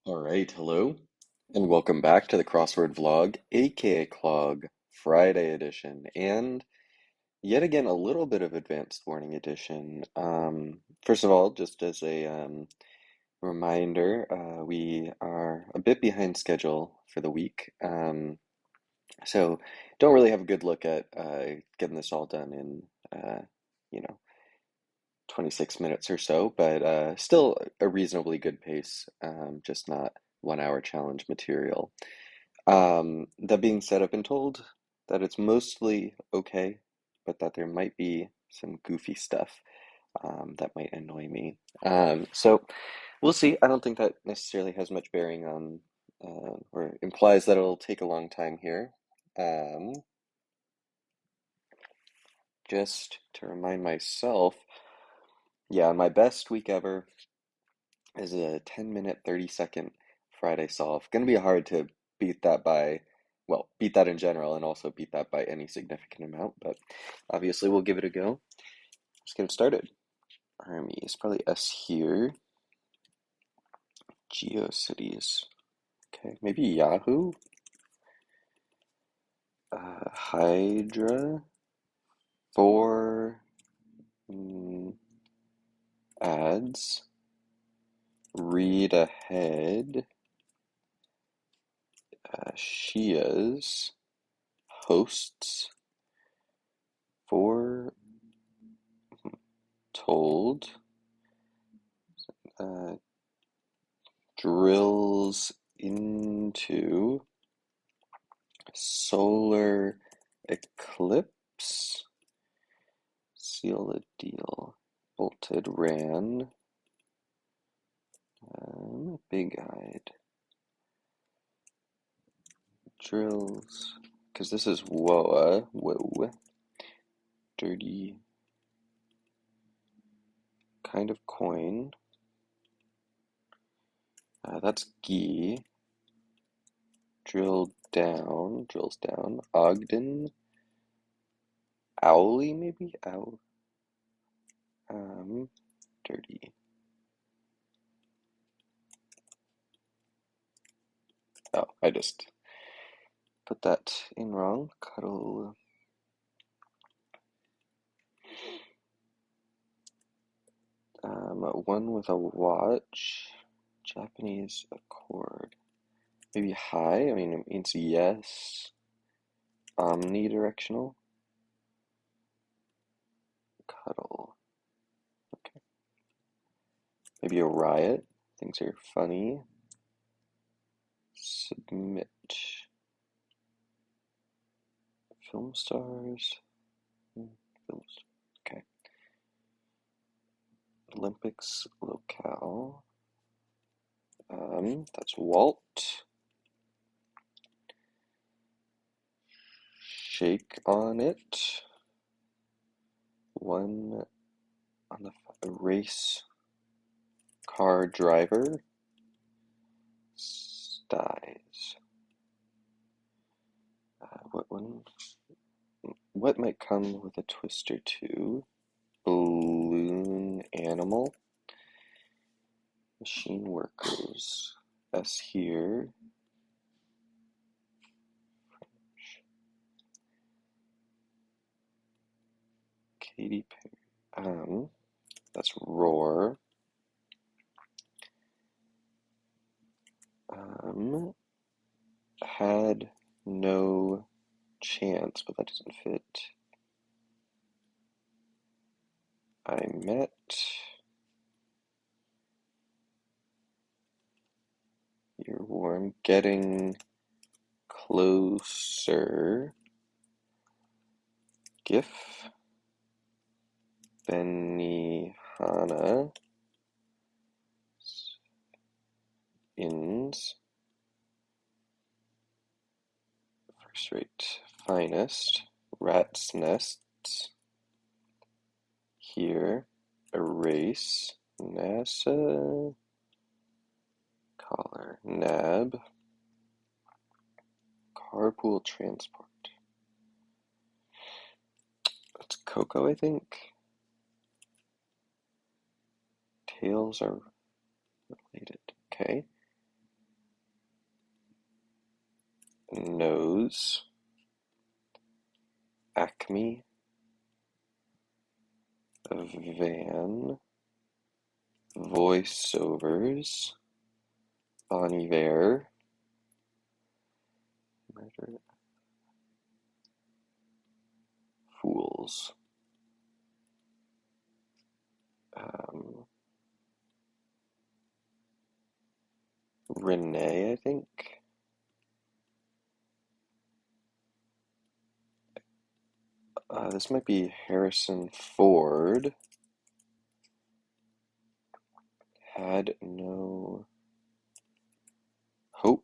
All right, hello, and welcome back to the Crossword Vlog, aka Clog, Friday edition, and yet again a little bit of advanced warning edition. First of all, just as a reminder, we are a bit behind schedule for the week, so don't really have a good look at getting this all done in, you know, 26 minutes or so, but still a reasonably good pace, just not 1 hour challenge material. That being said, I've been told that it's mostly okay, but that there might be some goofy stuff that might annoy me. So we'll see. I don't think that necessarily has much bearing on or implies that it'll take a long time here. Um, just to remind myself, yeah, my best week ever is a 10-minute, 30-second Friday solve. Going to be hard to beat that by, well, beat that in general and also beat that by any significant amount, but obviously we'll give it a go. Let's get it started. Armies, probably S here. GeoCities. Okay, maybe Yahoo. Hydra. Four ads. Read ahead. Shias. Hosts. Four told. Uh, drills into solar eclipse. Seal the deal. Bolted ran. Big-eyed. Drills. Because this is Woa. Whoa. Dirty. Kind of coin. That's Gee. Drill down. Drills down. Ogden. Owly, maybe? Owl. Dirty. Oh, I just put that in wrong. Cuddle. One with a watch. Japanese accord. Maybe high? I mean, it means yes. Omnidirectional. Cuddle. Okay. Maybe a riot. Things are funny. Submit. Film stars. Films. Okay. Olympics locale. That's Walt. Shake on it. One on the race car driver. Styes. What one? What might come with a twist or two? Balloon animal. Machine workers. S here. Katy Perry. That's roar. Had no chance, but that doesn't fit. I met. You're warm. Getting closer. GIF. Benihana. Inns. First rate. Finest. Rat's nests. Here. Erase. NASA. Collar. Nab. Carpool transport. That's Coco, I think. Tails are related. Okay. nose, Acme, van, voiceovers, Bon Iver, murder, fools, um, Renee, I think. This might be Harrison Ford. Had no hope.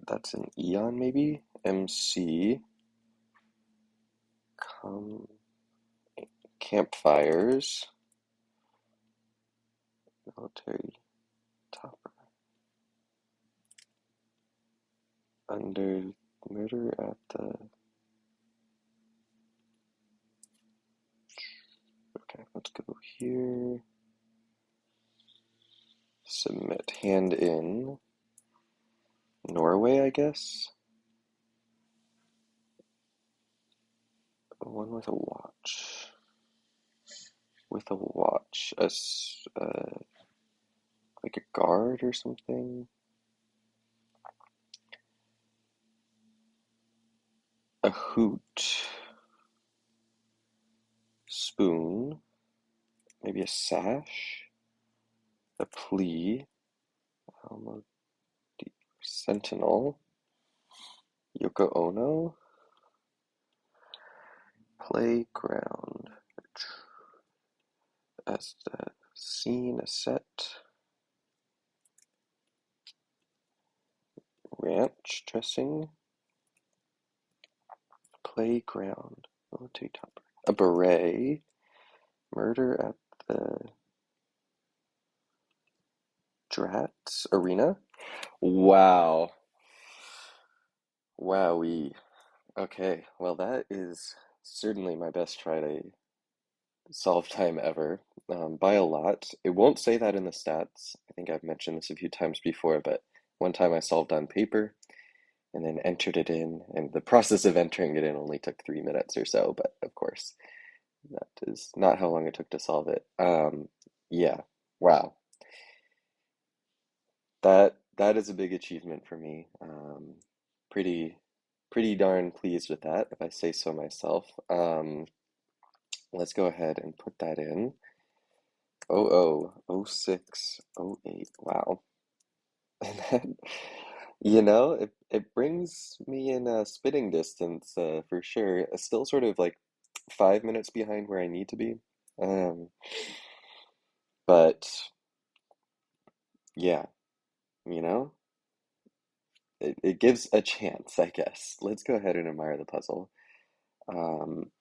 That's an Eon, maybe. MC. Com Campfires. Military topper. Under murder at the. Okay, let's go here. Submit. Hand in. Norway, I guess. One with a watch. With a watch. Like a guard or something. A hoot. Spoon. Maybe a sash. A plea. Almo Sentinel. Yoko Ono. Playground. As a scene, a set. Ranch dressing. Playground. Military topper. A beret. Murder at the Drats Arena. Wow. Wowee. Okay, well, that is certainly my best Friday solve time ever, by a lot. It won't say that in the stats. I think I've mentioned this a few times before, but one time I solved on paper and then entered it in, and the process of entering it in only took 3 minutes or so, but of course, that is not how long it took to solve it. Yeah, wow. That is a big achievement for me. Pretty pretty darn pleased with that, if I say so myself. Let's go ahead and put that in. 00, 06, 08. Wow. And then, it brings me in spitting distance for sure. Still sort of like 5 minutes behind where I need to be. Um, but yeah, you know, it gives a chance, I guess. Let's go ahead and admire the puzzle. Um,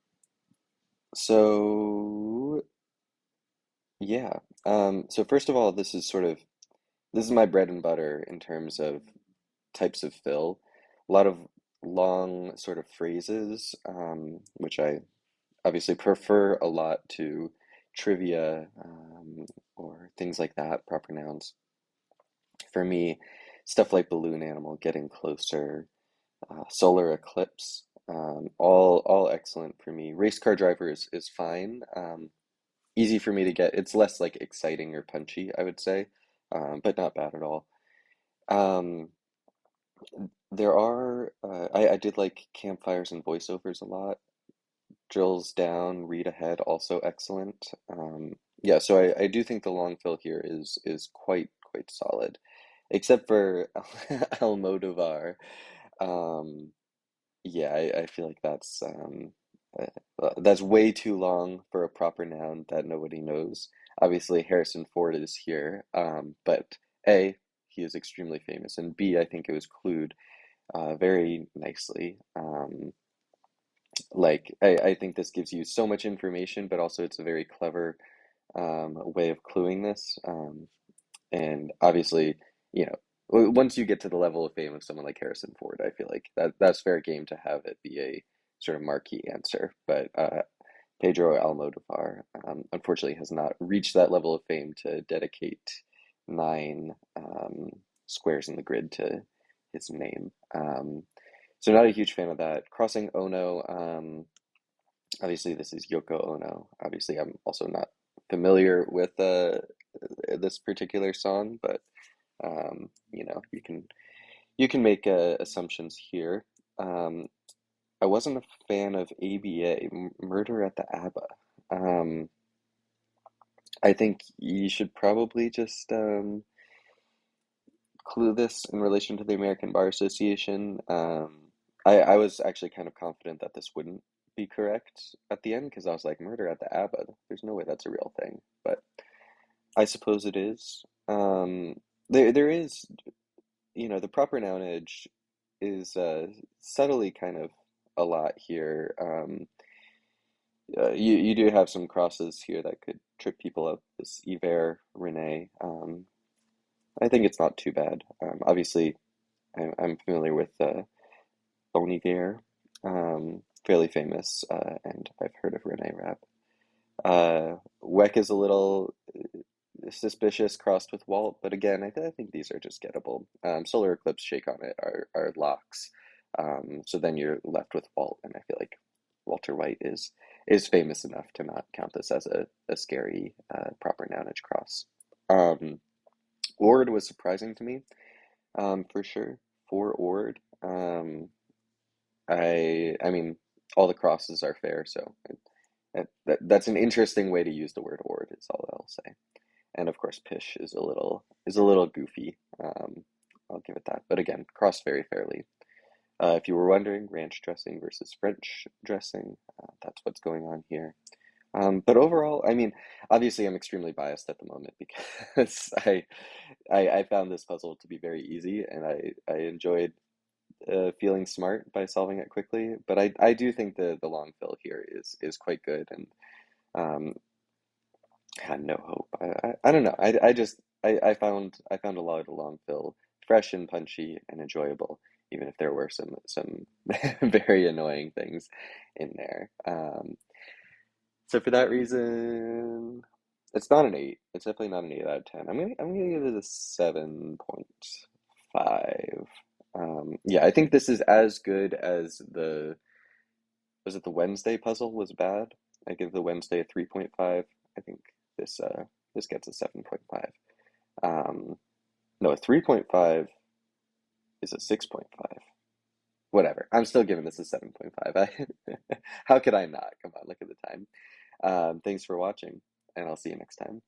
so yeah. So first of all, this is my bread and butter in terms of types of fill. A lot of long sort of phrases, which I obviously prefer a lot to trivia, or things like that, proper nouns. For me, stuff like balloon animal, getting closer, solar eclipse, all excellent for me. Race car driver is fine. Easy for me to get. It's less like exciting or punchy, I would say, but not bad at all. Um, I did like campfires and voiceovers a lot. Drills down, read ahead, also excellent. Yeah, so I do think the long fill here is quite solid, except for Almodovar. Um, yeah, I feel like that's way too long for a proper noun that nobody knows. Obviously, Harrison Ford is here, but A, he is extremely famous, and B, I think it was clued very nicely. I think this gives you so much information, but also it's a very clever way of cluing this. And obviously, you know, once you get to the level of fame of someone like Harrison Ford, I feel like that's fair game to have it be a sort of marquee answer. But Pedro Almodovar, unfortunately, has not reached that level of fame to dedicate 9 squares in the grid to his name. So not a huge fan of that. Crossing Ono, obviously this is Yoko Ono. Obviously, I'm also not familiar with this particular song, but you can make assumptions here. Um, I wasn't a fan of ABA, Murder at the ABBA. Um, I think you should probably just clue this in relation to the American Bar Association. I was actually kind of confident that this wouldn't be correct at the end because I was like, Murder at the ABBA. There's no way that's a real thing, but I suppose it is. There is, the proper nounage is subtly kind of a lot here. You do have some crosses here that could trip people up. This Yver Rene. I think it's not too bad. Obviously, I'm familiar with Bon Iver, fairly famous, and I've heard of Rene Rapp. Weck is a little suspicious crossed with Walt, but again, I think these are just gettable. Solar Eclipse, Shake on It are locks. So then you're left with Walt, and I feel like Walter White is famous enough to not count this as a scary proper nounage cross. Um, Ord was surprising to me, for sure. For Ord, I mean, all the crosses are fair, so that's an interesting way to use the word Ord. Is all I'll say. And of course, Pish is a little goofy. I'll give it that. But again, crossed very fairly. If you were wondering, ranch dressing versus French dressing, that's what's going on here. But overall, I mean, obviously, I'm extremely biased at the moment because I found this puzzle to be very easy, and I enjoyed feeling smart by solving it quickly. But I do think the long fill here is quite good, and um, had no hope. I don't know. I found a lot of the long fill fresh and punchy and enjoyable, even if there were some very annoying things in there. So for that reason, it's not an 8. It's definitely not an 8 out of 10. I'm gonna give it a 7.5. Yeah, I think this is as good as was it the Wednesday puzzle was bad? I give the Wednesday a 3.5. I think this gets a 7.5. Um, no, a 3.5 is a 6.5. Whatever. I'm still giving this a 7.5. How could I not? Come on, look at the time. Thanks for watching, and I'll see you next time.